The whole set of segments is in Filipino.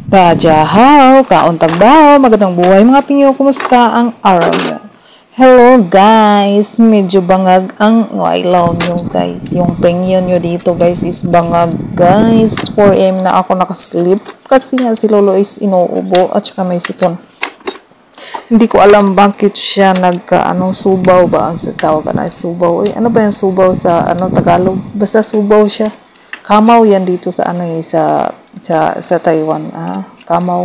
Kajahaw, kauntag daw, magandang buhay mga pinyo, kumusta ang araw nyo? Hello guys, medyo bangag ang ilaw nyo guys. Yung penyo nyo dito guys is bangag guys. 4 AM na ako nakaslip kasi nga si Lolo is inuubo at saka may sipon. Hindi ko alam bakit siya subaw ba ang tawag na subaw. Ano ba yung subaw sa Tagalog? Basta subaw siya. Kamaw yan dito sa sa Taiwan. Kamaw.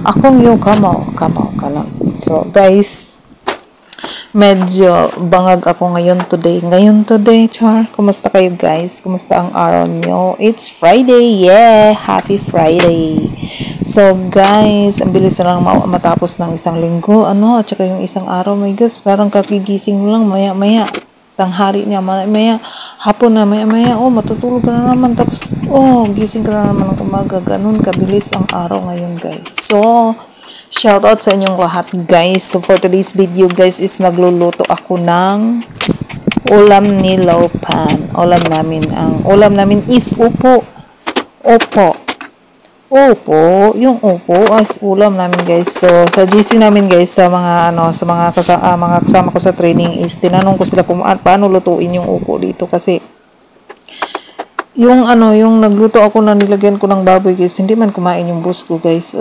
Akong yung kamaw ka lang. So guys, medyo bangag ako ngayon today, char. Kumusta kayo guys? Kumusta ang araw nyo? It's Friday, yeah! Happy Friday! So guys, ang bilis na lang matapos ng isang linggo, at saka yung isang araw, my guys, parang kagigising mo lang, maya-maya, tanghari niya, maya-maya, hapon na, maya-maya, matutulog ka na naman, tapos, gising ka na naman ng umaga, ganun kabilis ang araw ngayon guys. So, shout out sa inyong lahat guys. So for today's video guys is magluluto ako ng ulam ni Laupan. Ulam namin is upo. Yung upo as ulam namin guys. So sa GC namin guys, sa mga kasama ko sa training is tinanong ko sila kung paano lutuin yung upo dito kasi yung nagluto ako na nilagyan ko ng baboy guys, hindi man kumain yung boss ko guys.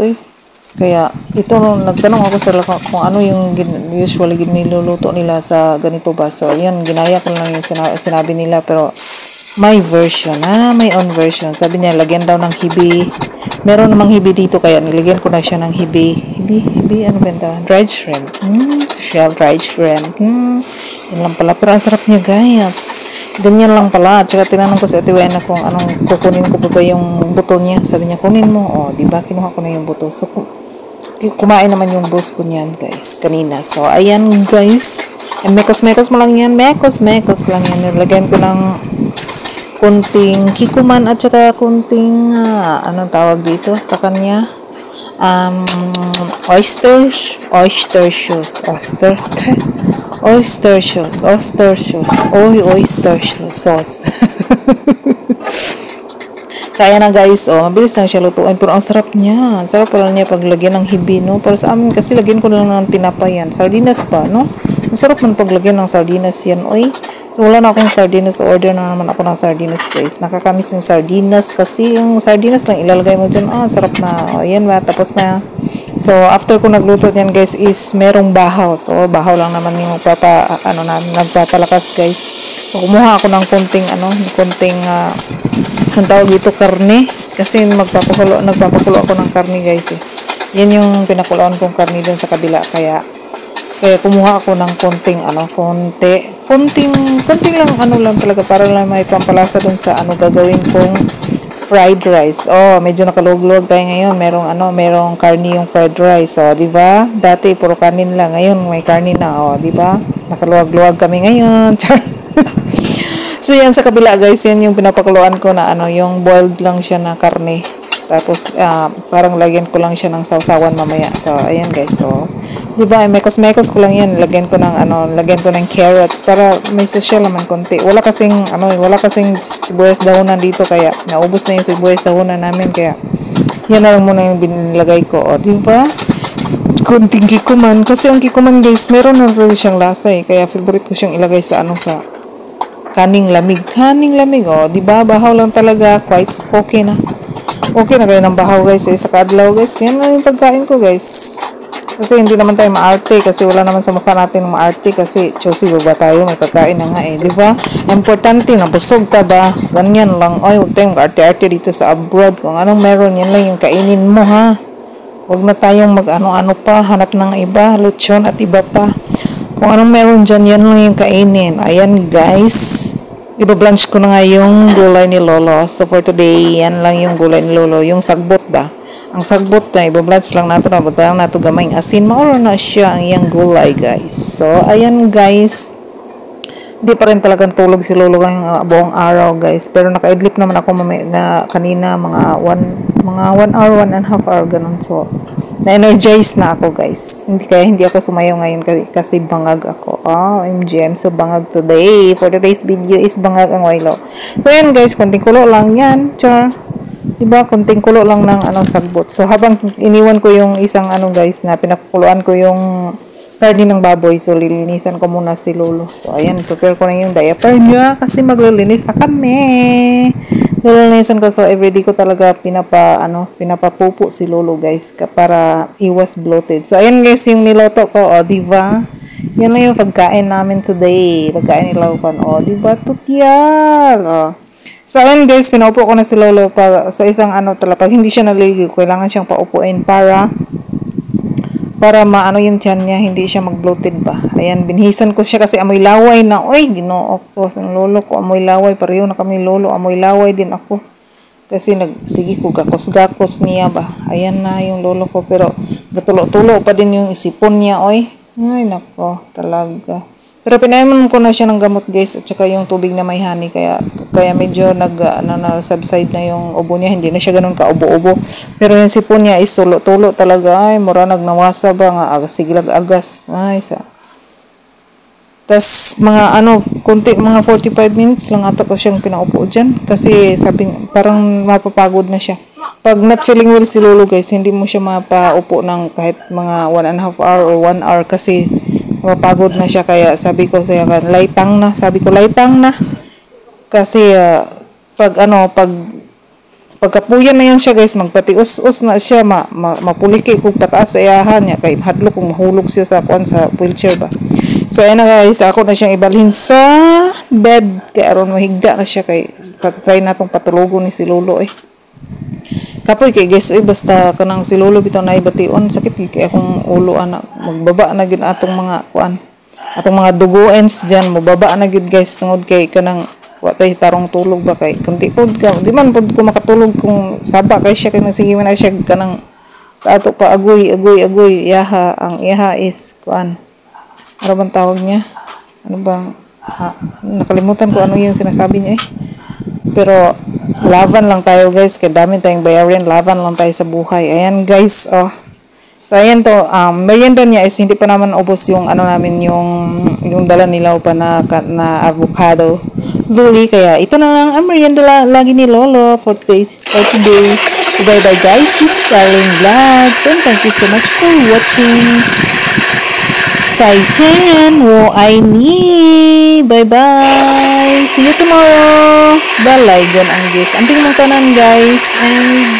Kaya ito nagtanong ako sa kung ano yung usually niluluto nila sa ganito ba. So ayan, ginaya ko lang yung sinabi nila, pero my version, my own version. Sabi niya lagyan daw ng hibi. Meron namang hibi dito kaya nilagyan ko na siya ng hibi, ano benta? Dried shrimp. Shell dried shrimp. Yan lang pala, pero ang sarap niya guys. Ganyan lang pala. Tsaka tinanong ko sa Ate Wena kung anong kukunin ko pa yung buto niya. Sabi niya kunin mo. Diba kinuha ko na yung buto. So kumain naman yung boss ko niyan guys kanina. So ayan guys, mekos mo lang yan, mekos lang yan. Nilagyan ko ng kunting kikuman at saka kunting anong tawag dito sa kanya, oyster sauce. So ayan na guys, mabilis lang siya lutuin, pero ang sarap niya. Sarap pala niya paglagyan ng hibi, no? Para sa amin kasi lagyan ko lang ng tinapay yan. Sardinas pa, no? Ang sarap man paglagyan ng sardinas yan, oy. So wala na akong sardinas, order na naman ako ng sardinas guys. Nakakamiss yung sardinas kasi yung sardinas lang ilalagay mo dyan, sarap na. Ayan ba, tapos na. So after ko nagluto yan guys is merong bahaw. So bahaw lang naman yung nagpapalakas guys. So kumuha ako ng konting ang tawag dito, karne, kasi nagpapakulo ako ng karne guys yan yung pinakuloan kong karne dun sa kabila, kaya kumuha ako ng konting lang talaga para lang may pampalasa dun sa gagawin kong fried rice. Medyo nakaluwag-luwag tayo ngayon, merong karne yung fried rice. Di ba? Dati puro kanin lang, ngayon may karne na. Di ba? Nakaluwag-luwag kami ngayon. So yan sa kabila guys, yan yung pinapakuluan ko na yung boiled lang siya na karne. Tapos parang lagyan ko lang siya ng sausawan mamaya. So ayan guys. So, 'di ba? Mekos ko lang yan. Lagyan ko ng carrots para may social naman konti. Wala kasing sibuyas dahunan dito, kaya naubos na yung sibuyas dahunan namin, kaya yan na lang muna yung binilagay ko. Di ba? Kunting kikuman, kasi ang kikuman guys, meron na rin siyang lasa kaya favorite ko siyang ilagay sa kaning lamig, di ba? Bahaw lang talaga, quite okay na kayo ng bahaw guys, sa kadlaw guys. Yan lang yung pagkain ko guys, kasi hindi naman tayo maarte, kasi wala naman sa mukha natin maarte, kasi choosy ba tayo, may pagkain na nga di ba? Importante na busog ta ba, ganyan lang. Huwag tayong arte-arte dito sa abroad. Kung anong meron, yan lang yung kainin mo, ha. Huwag na tayong pa, hanap ng iba, lechon at iba pa. Kung anong meron dyan, yan lang yung kainin. Ayan guys, ibablanch ko na nga yung gulay ni Lolo. So for today, yan lang yung gulay ni Lolo, yung sagbot ba. Ang sagbot na ibablanch lang nato, nabutang nato gamay asin, mauro na siya ang yung gulay guys. So ayan guys, di pa rin talagang tulog si Lolo ngayong buong araw guys, pero naka-idlip naman ako kanina mga 1 hour, 1.5 hour ganun. So na-energize na ako guys. Hindi ako sumayaw ngayon kasi bangag ako. MGM, so bangag today. For today's video is bangag ang waylo. So yan guys, konting kulo lang yan. Char. Diba, kunting kulo lang ng sagbot. So, habang iniwan ko yung isang guys, na pinakuluan ko yung karne ng baboy. So, lilinisan ko muna si Lolo. So, ayan, prepare ko na yung diaper niya kasi maglilinis na kami. Lilinisan ko. So, everyday ko talaga pinapapupo si Lolo guys para iwas bloated. So, ayan guys, yung niloto ko. O, diba? Yan na yung pagkain namin today. Pagkain nila ko. O, diba? Tutyal. O. So, ayan guys, pinaupo ko na si Lolo sa isang pag hindi siya naligo, kailangan siyang paupuin para maano yung tiyan niya, hindi siya mag-bloated ba. Ayan, binhisan ko siya kasi amoy laway na. Oy, ginoo ko. Sa Lolo ko, amoy laway. Pareho na kami ni Lolo, amoy laway din ako. Kasi sige ko, gakos-gakos niya ba. Ayan na yung Lolo ko, pero gatulo-tulo pa din yung isipon niya, oy. Ay, nako, talaga. Pero pinainom ko na siya ng gamot guys at saka yung tubig na may honey kaya medyo subside na yung ubo niya, hindi na siya ganun ka-ubo-ubo. Pero yung sipon niya is tulo-tulo talaga, ay mura nagnawasa ba nga siglag agas. Ay tas mga mga 45 minutes lang ata ko siyang pinaupo diyan kasi sabi parang mapapagod na siya. Pag not feeling well si Lolo guys, hindi mo siya mapaupo ng kahit mga 1.5 hour or 1 hour kasi mapagod na siya. Kaya sabi ko sa kanya, laytang na kasi pagkapuyan na yan siya guys, magpatius-us na siya, mapuliki kung pataas sa iyahan niya kay hadlok kung mahulog siya sa wheelchair ba. So ayan na guys, ako na siyang ibalhin sa bed kaya aron mahigda na siya kay try natong patulugon ni si Lolo kapoy kay guys basta kanang si Lolo bitaw na ibation sakit kay akong ulo magbaba na gid atong mga dugo ends diyan mababa na gid guys tungod kay kanang watay tarong tulog ba kay kundi pod ka di man pod ko makatulog kung saba kay siya kay sige man na siya kanang sa ato pa agoy yaha ang yaha is ano bang tawag niya nakalimutan ko ano yung sinasabi niya pero laban lang tayo guys, kaya dami tayong bayarin, laban lang tayo sa buhay. Ayan guys, so ayan to, merienda niya is hindi pa naman ubos yung namin yung dala nila pa na avocado luli, kaya ito na lang ang merienda lagi ni Lolo for today. So bye bye guys, this is Darling Vlogs and thank you so much for watching. Saitan wo ai ni. Bye bye. See you tomorrow. Balay gon ang guys. Amping mong tanan guys and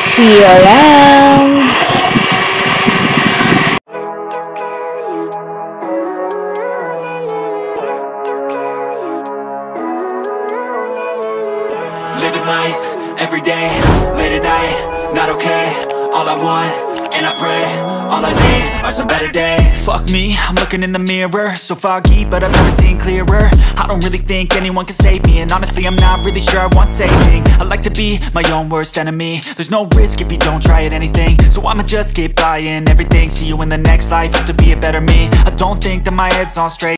see you around. Living life every day, late at night, not okay. All I want and I pray, all I need are some better days. Fuck me, I'm looking in the mirror, so foggy, but I've never seen clearer. I don't really think anyone can save me, and honestly I'm not really sure I want saving. I like to be my own worst enemy. There's no risk if you don't try at anything, so I'ma just keep buying everything. See you in the next life, have to be a better me. I don't think that my head's on straight.